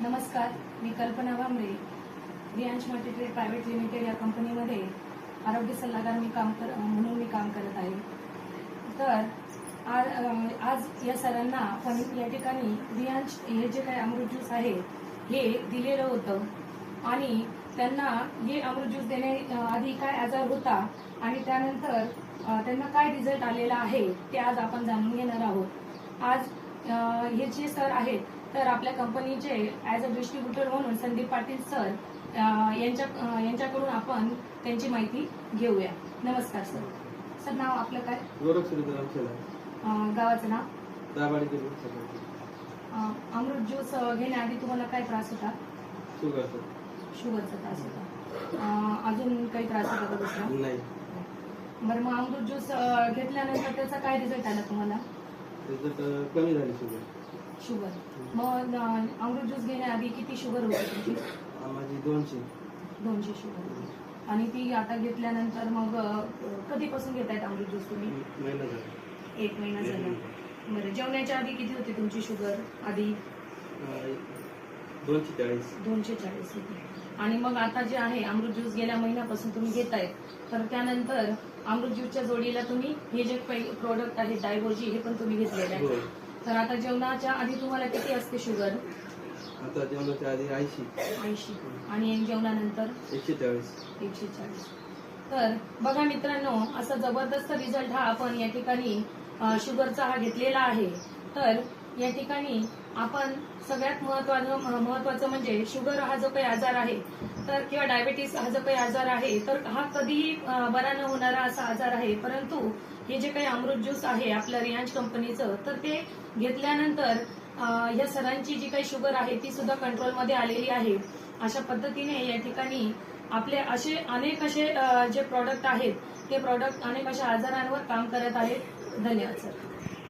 नमस्कार, मी कल्पना वांबरे, Riyansh multitrade private limited या कंपनीमध्ये आरोग्य सल्लागार म्हणून मी काम करत आहे. तर आज या सरांना आपण या ठिकाणी रियांश हे जे काही अमृत ज्यूस आहे हे दिलेलं होतं आणि त्यांना हे अमृत ज्यूस देण्याआधी काय आजार होता आणि त्यानंतर त्यांना काय रिझल्ट आलेला आहे ते आज आपण जाणून घेणार आहोत. आज हे जे सर आहेत तर आपल्या कंपनीचे ॲज अ डिस्ट्रीब्युटर म्हणून संदीप पाटील सर यांच्याकडून आपण त्यांची माहिती घेऊया. नमस्कार सर. सर, नाव आपलं काय? गावाचं नाव? अमृत ज्यूस घेण्याआधी तुम्हाला काय त्रास होता? शुगरचा त्रास होता. अजून काही त्रास होता का दुसरा? नाही. बरं, मग अमृत ज्यूस घेतल्यानंतर त्याचा काय रिझल्ट आला तुम्हाला? कमी झाली शुगर. मग अमृत ज्यूस घेण्याआधी किती शुगर होती तुमची? माझी 200 शुगर. आणि ती आता घेतल्यानंतर मग कधीपासून घेतायत अमृत ज्यूस तुम्ही? एक महिना झाला. बरं, जेवणाच्या आधी किती होती तुमची शुगर? आधी 240 होती. आणि मग आता जे आहे अमृत ज्यूस गेल्या महिन्यापासून तुम्ही घेताय, तर त्यानंतर अमृत ज्यूसच्या जोडीला तुम्ही हे जे काही प्रोडक्ट आहे डायबोजी हे पण तुम्ही घेतलेले आहे. तर आता जेवणाच्या आधी तुम्हाला किती असते शुगर? आता जेवणाच्या आधी 80 आणि जेवणानंतर 140. तर बघा मित्रांनो, असा जबरदस्त रिझल्ट हा आपण या ठिकाणी शुगरचा हा घेतलेला आहे. तर या ठिकाणी आपण सगळ्यात महत्वाचं म्हणजे शुगर हा जो काही आजार आहे तर किंवा डायबेटीस हा जो काही आजार आहे तर हा कधीही बरा न होणारा असा आजार आहे. परंतु हे जे काही अमृत ज्यूस आहे आपल्या रियांश कंपनीचं तर ते घेतल्यानंतर या सरांची जी काही शुगर आहे ती सुद्धा कंट्रोलमध्ये आलेली आहे. अशा पद्धतीने या ठिकाणी आपले अनेक असे जे प्रॉडक्ट आहेत ते प्रॉडक्ट अनेक अशा आजारांवर काम करत आहेत. धन्यवाद सर.